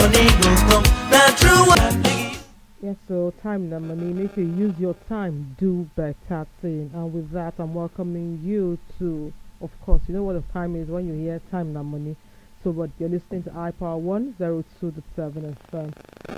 money go come. Now true one. Yes, so time and money. Make you use your time, do better thing. And with that, I'm welcoming you to, of course, you know what the time is when you hear time and money. So, but you're listening to iPower 102.7 FM,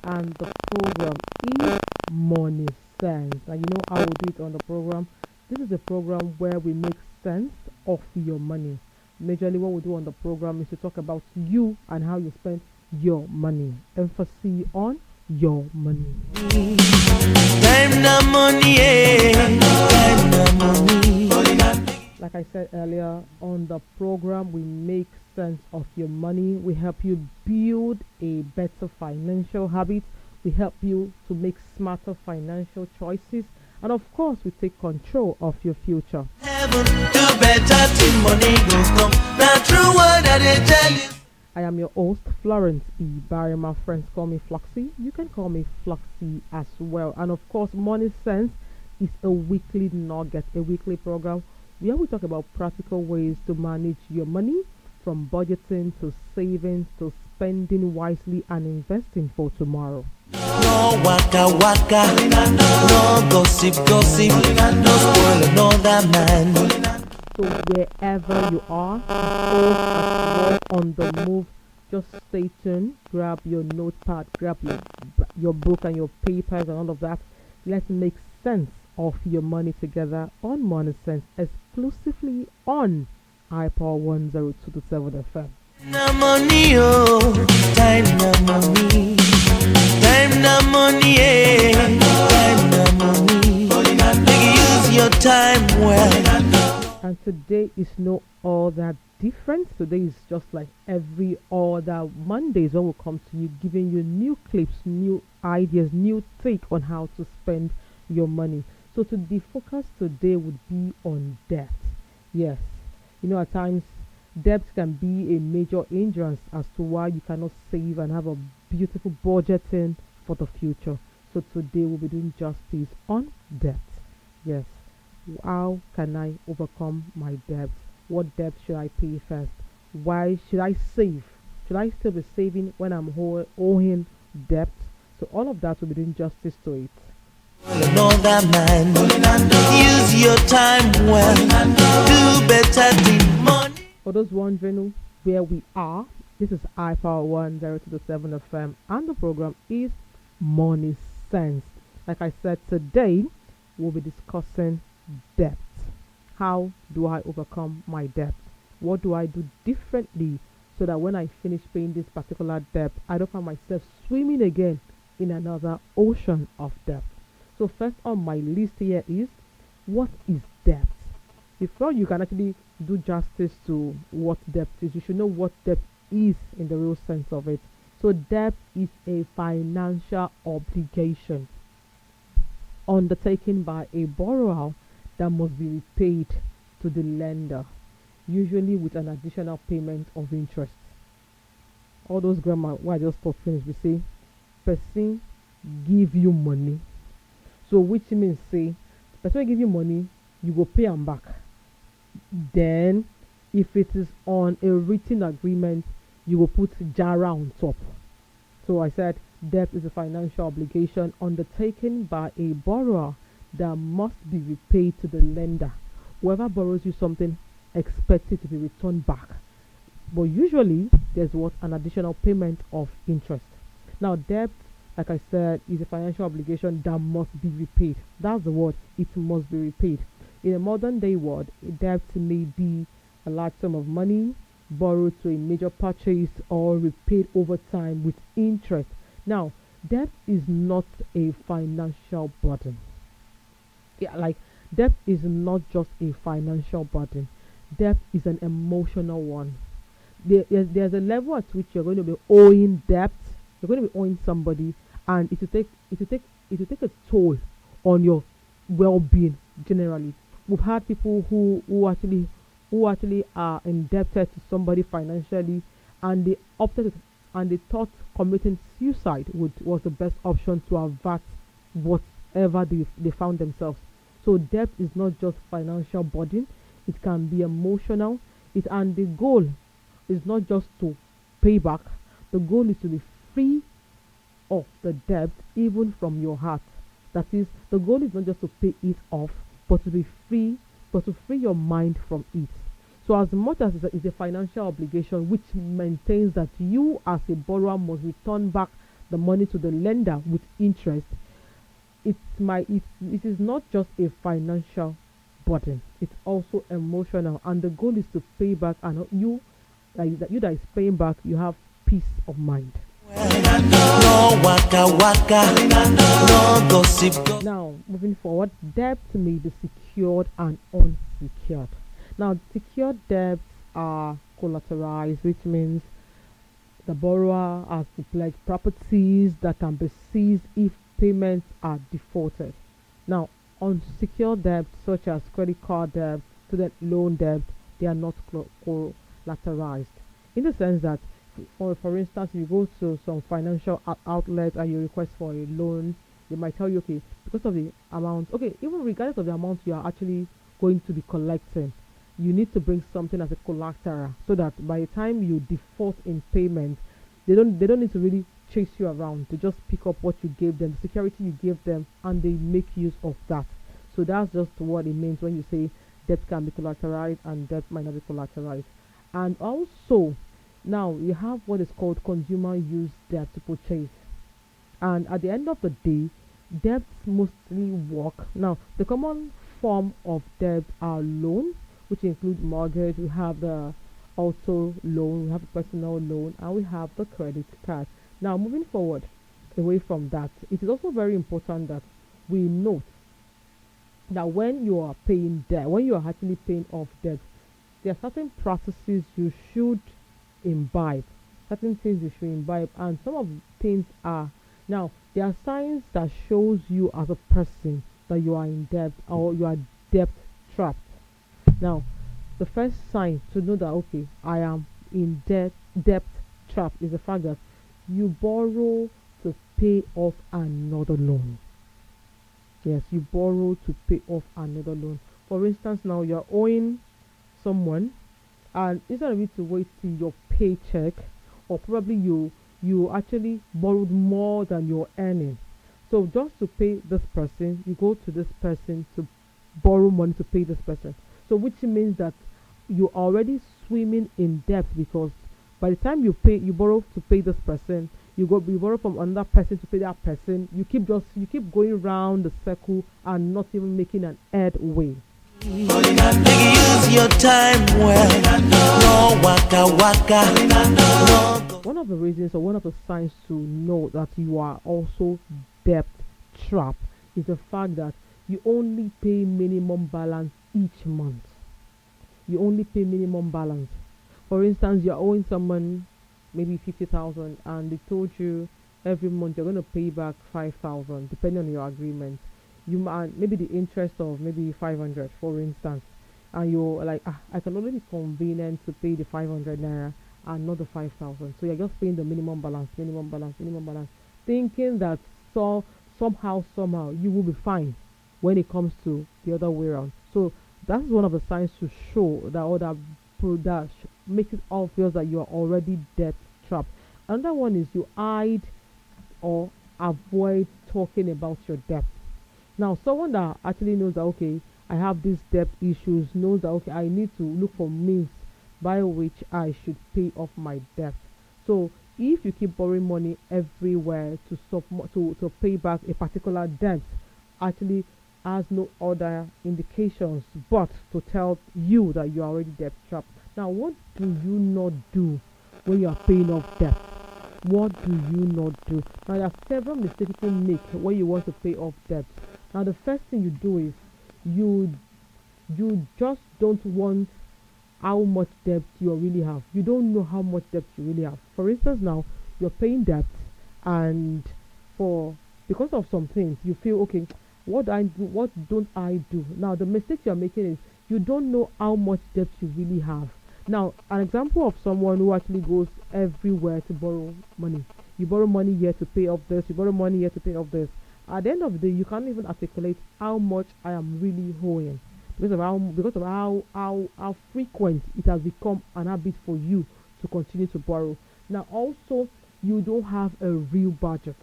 and the program is Money Sense. And you know how we do it on the program. This is a program where we make sense of your money. Majorly, what we do on the program is to talk about you and how you spend your money. Emphasis on your money. Time na money, time na money. Like I said earlier, on the program, we make sense of your money. We help you build a better financial habit. We help you to make smarter financial choices. And of course, we take control of your future. Heaven, do better till money go come. Now true word that they tell you. I am your host, Florence IBHAREMAN. Friends call me Floxy. You can call me Floxy as well. And of course, Money Sense is a weekly nugget, a weekly program where we talk about practical ways to manage your money, from budgeting to savings to spending wisely and investing for tomorrow. No waka waka, no gossip gossip, no spoil another man. So wherever you are, at work, on the move, just stay tuned. Grab your notepad, grab your book and your papers and all of that. Let's make sense of your money together on Money Sense, exclusively on iPower 102.7 FM. Na money, oh, time na money, time na money, time na money. Make you use your time well. And today is no all that different. Today is just like every other Mondays when we come to you, giving you new clips, new ideas, new take on how to spend your money. So the focus today would be on debt. Yes, you know, at times debt can be a major hindrance as to why you cannot save and have a beautiful budgeting for the future. So today we'll be doing justice on debt. Yes. How can I overcome my debt? What debt should I pay first? Why should I save? Should I still be saving when I'm owing debt? So all of that will be doing justice to it. Another man, use your time well, do better than money. For those wondering where we are, this is iPower 102.7 FM, and the program is Money Sense. Like I said, today we'll be discussing debt. How do I overcome my debt? What do I do differently so that when I finish paying this particular debt, I don't find myself swimming again in another ocean of debt? So first on my list here is, what is debt? Before you can actually do justice to what debt is, you should know what debt is in the real sense of it. So debt is a financial obligation undertaken by a borrower that must be repaid to the lender, usually with an additional payment of interest. All those grammar where I just stop finish, we say person give you money. So which means say person give you money, you go pay them back. Then if it is on a written agreement, you will put jara on top. So I said debt is a financial obligation undertaken by a borrower that must be repaid to the lender. Whoever borrows you something, expect it to be returned back. But usually, there's what an additional payment of interest. Now, debt, like I said, is a financial obligation that must be repaid. That's the word, it must be repaid. In a modern day world, a debt may be a large sum of money borrowed to a major purchase or repaid over time with interest. Now, debt is not a financial burden. Yeah, like debt is not just a financial burden. Debt is an emotional one. There's a level at which you're going to be owing debt. You're going to be owing somebody, and it will take a toll on your well-being generally. We've had people who actually are indebted to somebody financially, and they opted and they thought committing suicide was the best option to avert whatever they found themselves. So debt is not just financial burden, it can be emotional. And the goal is not just to pay back, the goal is to be free of the debt even from your heart. That is, the goal is not just to pay it off, but to be free, but to free your mind from it. So, as much as it's a financial obligation which maintains that you, as a borrower, must return back the money to the lender with interest, it is not just a financial burden; it's also emotional, and the goal is to pay back. And you that is paying back, you have peace of mind. No waka waka, no gossip. Now, moving forward, debt may be secured and unsecured. Now, secured debts are collateralized, which means the borrower has to pledge properties that can be seized if payments are defaulted. Now, unsecured debts such as credit card debt, student loan debt, they are not collateralized. In the sense that, for instance, you go to some financial outlet and you request for a loan, they might tell you, okay, because of the amount, okay, even regardless of the amount you are actually going to be collecting, you need to bring something as a collateral so that by the time you default in payment, they don't need to really chase you around. To just pick up what you gave them, the security you gave them, and they make use of that. So that's just what it means when you say debt can be collateralized and debt might not be collateralized. And also, now you have what is called consumer use debt to purchase. And at the end of the day, debts mostly work. Now, the common form of debt are loans, which include mortgage. We have the auto loan, we have a personal loan, and we have the credit card. Now, moving forward away from that, it is also very important that we note that when you are paying debt, when you are actually paying off debt, there are certain practices you should imbibe, certain things you should imbibe, and some of the things are, now there are signs that shows you as a person that you are in debt or you are debt trapped. Now, the first sign to know that, okay, I am in debt trap, is the fact that you borrow to pay off another loan. Yes, you borrow to pay off another loan. For instance, now you're owing someone, and instead of you to wait till your paycheck, or probably you actually borrowed more than you're earning. So just to pay this person, you go to this person to borrow money to pay this person. So which means that you're already swimming in debt, because by the time you borrow to pay this person, you borrow from another person to pay that person. You keep going round the circle and not even making an headway. Use your time well. No waka waka. One of the reasons, or one of the signs to know that you are also debt trapped, is the fact that you only pay minimum balance each month. You only pay minimum balance. For instance, you're owing someone maybe 50,000, and they told you every month you're going to pay back 5,000, depending on your agreement. You might maybe the interest of maybe 500, for instance, and you're like, I can only be convenient to pay the 500 naira and not the 5,000. So you're just paying the minimum balance, thinking that somehow you will be fine when it comes to the other way around. So that's one of the signs to show that, or that makes it obvious that you are already debt trapped. Another one is you hide or avoid talking about your debt. Now, someone that actually knows that, okay, I have these debt issues, knows that, okay, I need to look for means by which I should pay off my debt. So if you keep borrowing money everywhere to pay back a particular debt, actually has no other indications but to tell you that you are already debt trapped. Now, what do you not do when you are paying off debt? What do you not do? Now, there are several mistakes people make when you want to pay off debt. Now, the first thing you do is you just don't want how much debt you really have. You don't know how much debt you really have. For instance, now you're paying debt, and because of some things you feel, okay, what don't I do? Now, the mistake you're making is you don't know how much debt you really have. Now, an example of someone who actually goes everywhere to borrow money. You borrow money here to pay off this, you borrow money here to pay off this. At the end of the day, you can't even articulate how much I am really owing, because of how frequent it has become an habit for you to continue to borrow. Now, also, you don't have a real budget.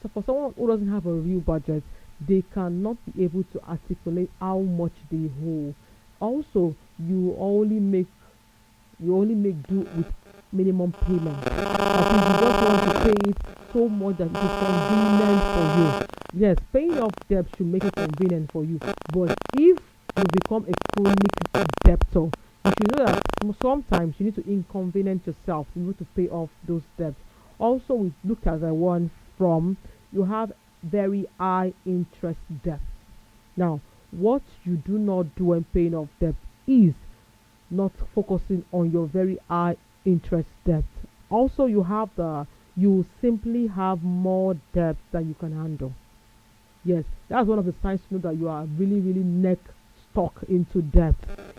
So for someone who doesn't have a real budget, they cannot be able to articulate how much they owe. Also, you only make do with minimum payment. That is, you just want to pay it so much that it is convenient for you. Yes, paying off debt should make it convenient for you. But if you become a chronic debtor, you should know that sometimes you need to inconvenience yourself to be able to pay off those debts. Also, we looked at the one from you have very high interest debt. Now, what you do not do when paying off debt is not focusing on your very high interest debt. Also, you simply have more debt than you can handle. Yes, that's one of the signs to know that you are really, really neck stuck into debt.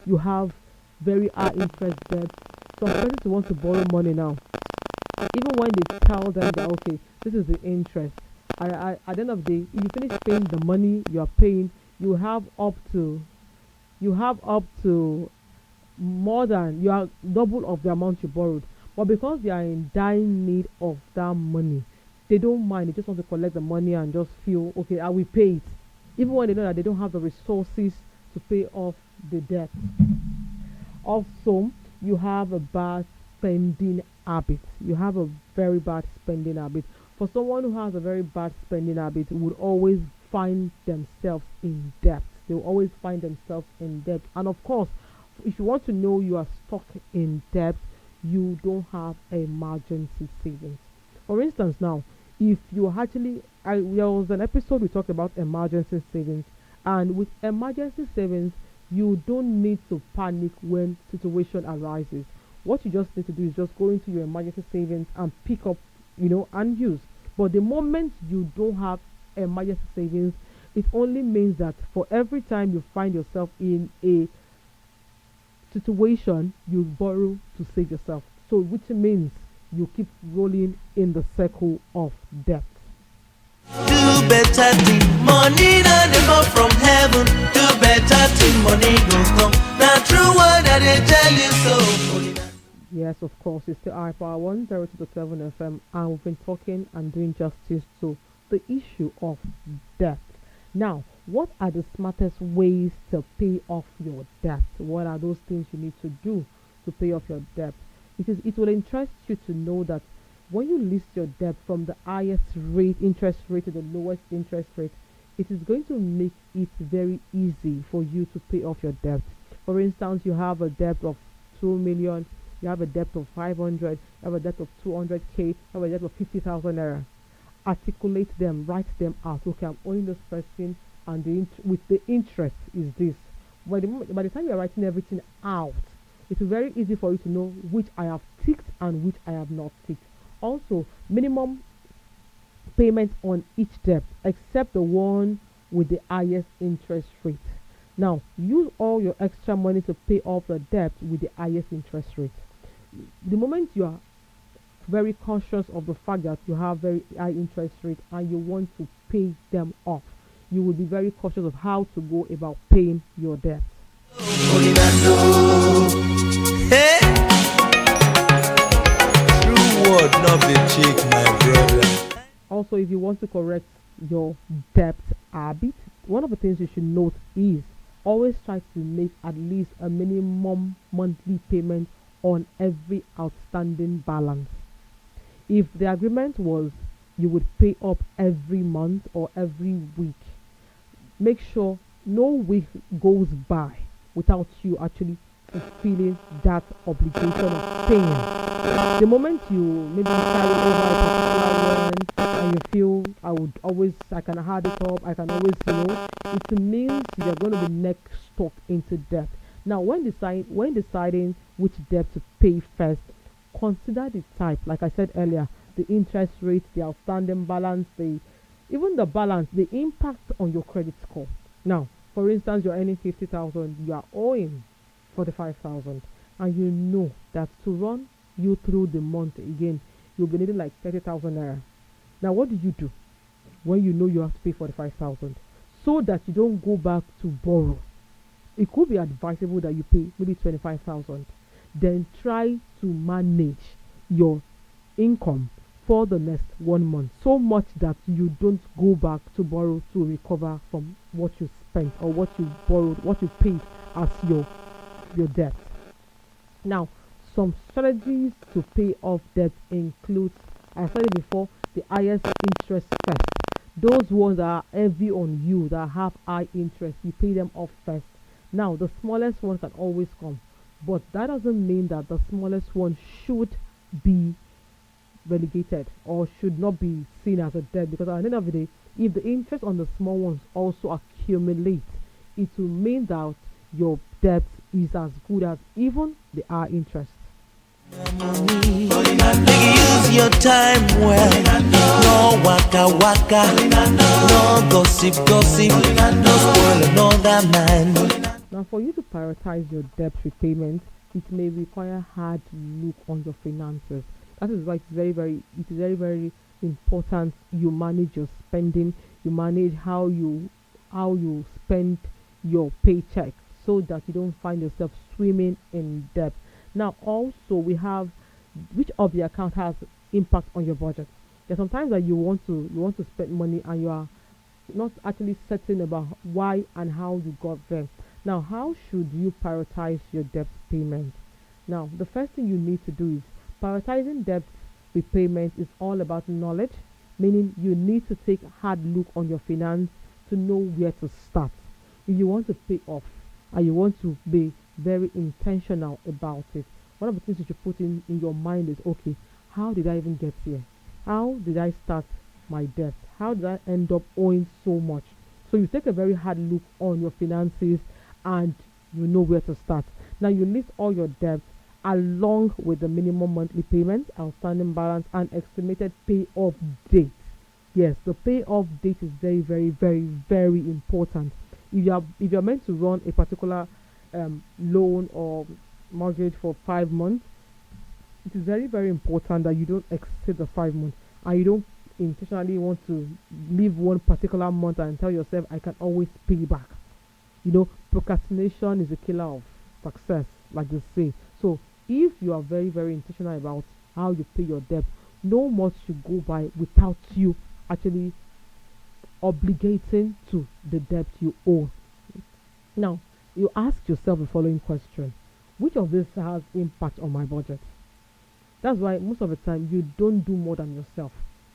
You have very high interest debt. Some persons want to borrow money now. Even when they tell them that okay, this is the interest. At the end of the day, if you finish paying the money you are paying, you have up to more than you are double of the amount you borrowed. But because they are in dire need of that money, they don't mind. They just want to collect the money and just feel okay, I will pay it, even when they know that they don't have the resources to pay off the debt. Also, you have a bad spending habit. You have a very bad spending habit. For someone who has a very bad spending habit, would always find themselves in debt. They will always find themselves in debt. And of course, if you want to know you are stuck in debt, you don't have emergency savings. For instance, now, if you actually, there was an episode we talked about emergency savings, and with emergency savings, you don't need to panic when situation arises. What you just need to do is just go into your emergency savings and pick up, and use. But the moment you don't have emergency savings, it only means that for every time you find yourself in a situation, you borrow to save yourself. So, which means you keep rolling in the circle of debt. Do better thing, money not never from heaven. Do better thing, money go come. Now true word that they tell you so. Yes, of course, it's the IBHAREMAN 102.7 FM, and we've been talking and doing justice to the issue of debt. Now, what are the smartest ways to pay off your debt? What are those things you need to do to pay off your debt? It will interest you to know that when you list your debt from the highest interest rate to the lowest interest rate, it is going to make it very easy for you to pay off your debt. For instance, you have a debt of 2 million, you have a debt of 500, you have a debt of 200k, you have a debt of 50,000 naira. Articulate them, write them out. Okay, I'm owing this person, and with the interest is this. By the time you're writing everything out, it's very easy for you to know which I have ticked and which I have not ticked. Also, minimum payment on each debt except the one with the highest interest rate. Now, use all your extra money to pay off the debt with the highest interest rate. The moment you are very conscious of the fact that you have very high interest rate and you want to pay them off, you will be very cautious of how to go about paying your debt. Hey, true word not be cheap, my brother. Also, if you want to correct your debt habit, one of the things you should note is always try to make at least a minimum monthly payment on every outstanding balance. If the agreement was you would pay up every month or every week, make sure no week goes by without you actually fulfilling that obligation of paying. The moment you maybe carry over a particular one and you feel I can hard it up, I can always, it means you're going to be next stuck into debt. Now, when deciding which debt to pay first, consider the type. Like I said earlier, the interest rate, the outstanding balance, even the balance, the impact on your credit score. Now, for instance, you're earning 50,000, you are owing 45,000, and you know that to run you through the month again, you'll be needing like 30,000 naira. Now, what do you do when you know you have to pay 45,000? So that you don't go back to borrow, it could be advisable that you pay maybe 25,000. Then try to manage your income for the next 1 month, so much that you don't go back to borrow to recover from what you spent or what you borrowed, what you paid as your debt. Now, some strategies to pay off debt include, I said it before, the highest interest first. Those ones that are heavy on you, that have high interest, you pay them off first. Now, the smallest one can always come, but that doesn't mean that the smallest one should be relegated or should not be seen as a debt, because at the end of the day, if the interest on the small ones also accumulate, it will mean that your debt is as good as even the high interest. Use your time well. No waka waka. No gossip gossip. No spoil another man. Now, for you to prioritize your debt repayment, it may require hard look on your finances. That is why it is very important you manage your spending, you manage how you spend your paycheck, so that you don't find yourself swimming in debt. Now, also, we have which of the account has impact on your budget. There's sometimes that you want to spend money and you are not actually certain about why and how you got there. Now, how should you prioritize your debt payment? Now, the first thing you need to do is prioritizing debt repayment is all about knowledge, meaning you need to take a hard look on your finance to know where to start. If you want to pay off and you want to be very intentional about it, one of the things you should put in your mind is, okay, how did I even get here? How did I start my debt? How did I end up owing so much? So you take a very hard look on your finances and you know where to start. Now, you list all your debts along with the minimum monthly payment, outstanding balance, and estimated payoff date. Yes, the payoff date is very important. If you're meant to run a particular loan or mortgage for 5 months, it is very important that you don't exceed the 5 months, and you don't intentionally want to leave one particular month and tell yourself, I can always pay back. Procrastination is a killer of success, like they say. So if you are very intentional about how you pay your debt, no month should go by without you actually obligating to the debt you owe. Now, you ask yourself the following question: which of this has impact on my budget? That's why most of the time you don't do more than yourself.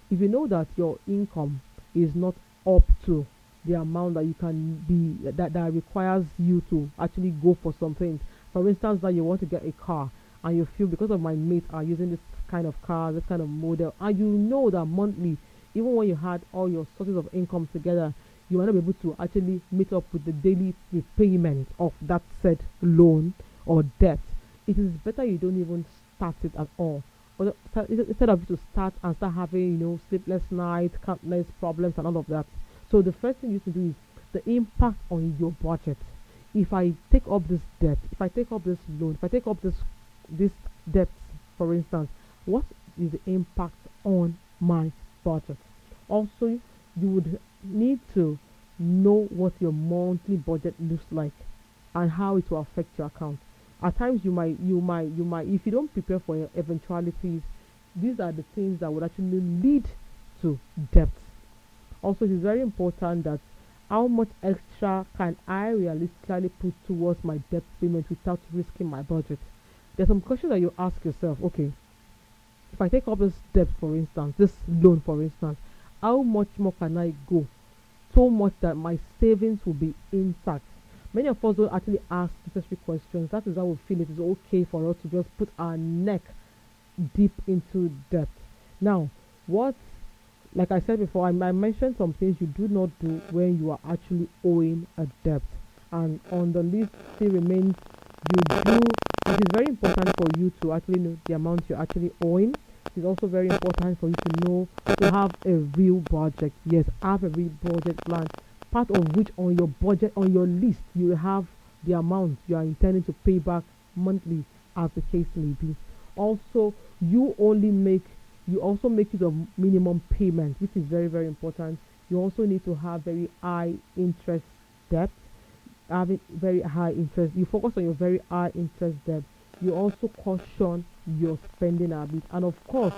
If you know that your income is not up to the amount that you can be, that requires you to actually go for something. For instance, that you want to get a car and you feel, because of my mates are using this kind of car, this kind of model, and you know that monthly, even when you had all your sources of income together, you might not be able to actually meet up with the daily repayment of that said loan or debt. It is better you don't even start it at all. Or instead of you to start and start having, sleepless nights, countless problems and all of that. So the first thing you should do is the impact on your budget. If I take up this debt, if I take up this loan, if I take up this debt, for instance, what is the impact on my budget? Also, you would need to know what your monthly budget looks like and how it will affect your account. At times you might, if you don't prepare for your eventualities, these are the things that would actually lead to debt. Also, it is very important that how much extra can I realistically put towards my debt payment without risking my budget? There's some questions that you ask yourself. Okay, if I take up this debt, for instance, this loan, for instance, how much more can I go? So much that my savings will be intact. Many of us don't actually ask necessary questions. That is how we feel it is okay for us to just put our neck deep into debt. Now, like I said before, I mentioned some things you do not do when you are actually owing a debt. And on the list still remains, it is very important for you to actually know the amount you're actually owing. It is also very important for you to have a real budget. Yes, have a real budget plan. Part of which on your budget, on your list, you will have the amount you are intending to pay back monthly, as the case may be. Also, you also make use of minimum payment, which is very important. You also need to have very high interest debt. Having very high interest, you focus on your very high interest debt. You also caution your spending habits, and of course,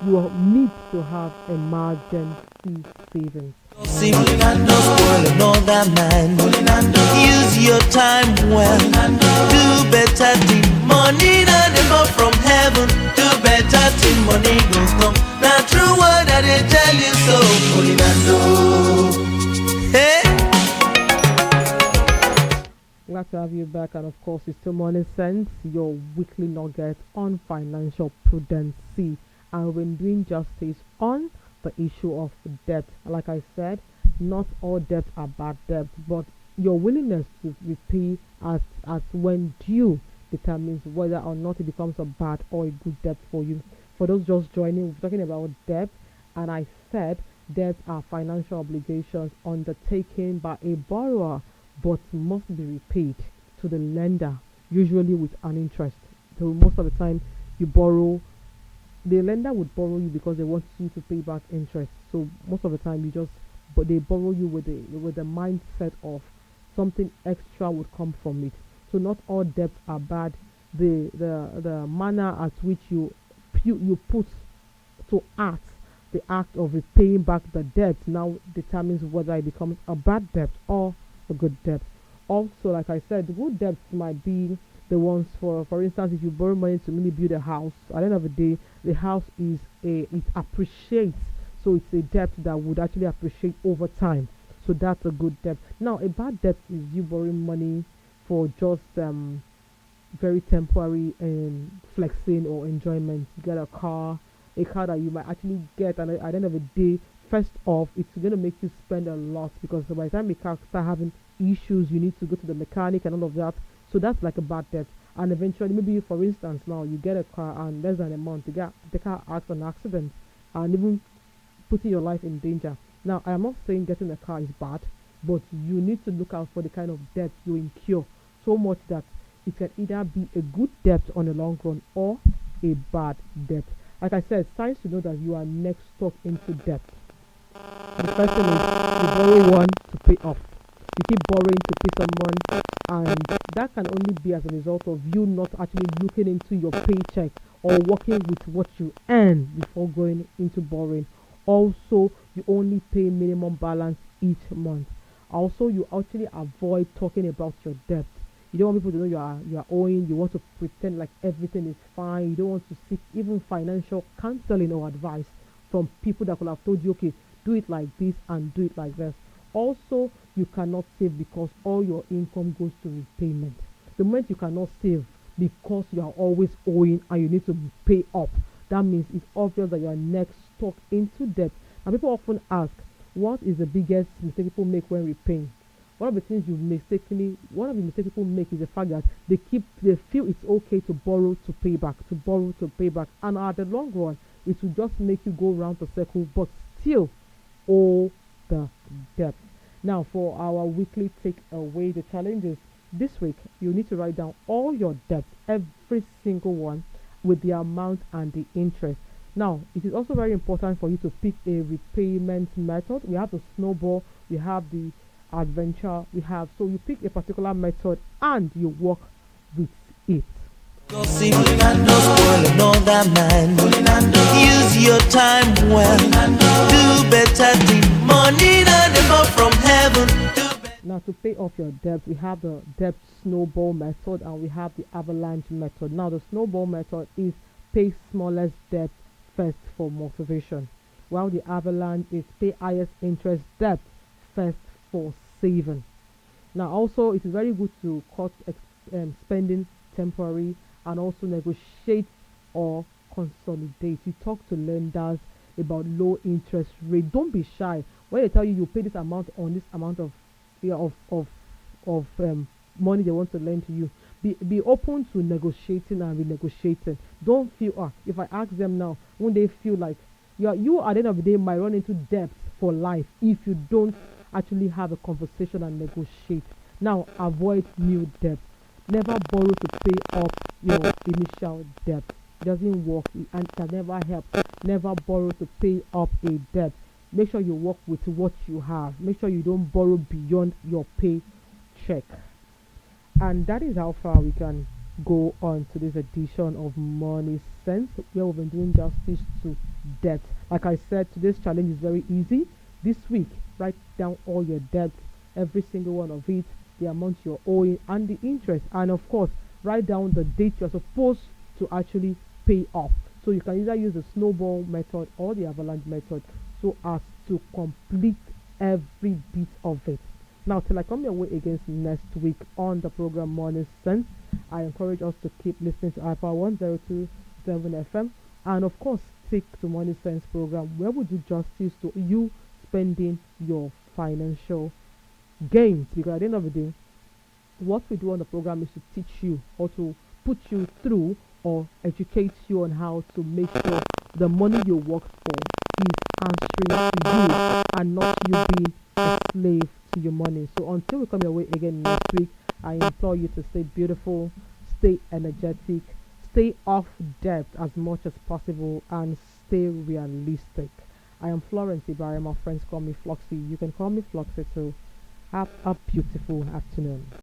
you need to have emergency savings. See, no spoil another man. Use your time well. Do better thing. Money not never from heaven. Do better thing. Money go come. Now true word that they tell you so. Hey. Glad to have you back, and of course, it's still Morning Sense, your weekly nugget on financial prudency, and we're doing justice on the issue of debt. Like I said, not all debts are bad debts, but your willingness to repay as when due determines whether or not it becomes a bad or a good debt for you. For those just joining, we're talking about debt, and I said debts are financial obligations undertaken by a borrower but must be repaid to the lender, usually with an interest. So most of the time, you borrow, the lender would borrow you because they want you to pay back interest. So most of the time, but they borrow you with the mindset of something extra would come from it. So not all debts are bad. The manner at which you put to act the act of repaying back the debt now determines whether it becomes a bad debt or a good debt. Also, like I said, good debts might be the ones for instance, if you borrow money to really build a house, at the end of the day, the house it appreciates, so it's a debt that would actually appreciate over time. So that's a good debt. Now, a bad debt is you borrowing money for just very temporary flexing or enjoyment. You get a car that you might actually get, and at the end of the day, first off, it's going to make you spend a lot, because by the time the car start having issues, you need to go to the mechanic and all of that. So that's like a bad debt. And eventually, maybe for instance, now you get a car and less than a month, the car acts an accident and even putting your life in danger. Now, I am not saying getting a car is bad, but you need to look out for the kind of debt you incur, so much that it can either be a good debt on the long run or a bad debt. Like I said, signs to know that you are next stuck into debt. The first thing is you borrow one to pay off. You keep borrowing to pay someone, and that can only be as a result of you not actually looking into your paycheck or working with what you earn before going into borrowing. Also, you only pay minimum balance each month. Also, you actually avoid talking about your debt. You don't want people to know you are owing. You want to pretend like everything is fine. You don't want to seek even financial counseling or advice from people that could have told you, okay, do it like this and do it like this. Also, you cannot save because all your income goes to repayment. The moment you cannot save because you are always owing and you need to pay up, that means it's obvious that you are next stuck into debt. And people often ask, what is the biggest mistake people make when repaying? One of the mistakes people make is the fact that they feel it's okay to borrow to pay back, and at the long run, it will just make you go round the circle, but still owe the debt. Now, for our weekly takeaway, the challenges this week, you need to write down all your debts, every single one, with the amount and the interest. Now, it is also very important for you to pick a repayment method. We have the snowball, we have the adventure, so you pick a particular method and you work with it. See, no spoil another man. Use your time well. Do better thing. Money not never from heaven. Now, to pay off your debt, we have the debt snowball method and we have the avalanche method. Now, the snowball method is pay smallest debt first for motivation, while the avalanche is pay highest interest debt first for saving. Now, also, it is very good to cut spending temporary and also negotiate or consolidate. You talk to lenders about low interest rate. Don't be shy when they tell you pay this amount on this amount of money they want to lend to you. Be open to negotiating and renegotiating. Don't feel if I ask them now, when they feel like you at the end of the day might run into debt for life if you don't actually have a conversation and negotiate. Now, avoid new debt. Never borrow to pay up your initial debt. It doesn't work and can never help. Never borrow to pay up a debt. Make sure you work with what you have. Make sure you don't borrow beyond your paycheck. And that is how far we can go on to this edition of Money Sense, where we've been doing justice to debt. Like I said, today's challenge is very easy. This week, write down all your debts, every single one of it, the amount you're owing, and the interest. And of course, write down the date you're supposed to actually pay off. So you can either use the snowball method or the avalanche method so as to complete every bit of it. Now, till I come your way again next week on the program Morning Sense, I encourage us to keep listening to Alpha 1027 FM, and of course, stick to Morning Sense program where we do justice to you spending your financial gains. Because at the end of the day, what we do on the program is to teach you or to put you through or educate you on how to make sure the money you work for is answering to you and not you being a slave to your money. So until we come your way again next week, I implore you to stay beautiful, stay energetic, stay off debt as much as possible, and stay realistic. I am Florence IBHAREMAN. My friends call me Floxy. You can call me Floxy too. Have a beautiful afternoon.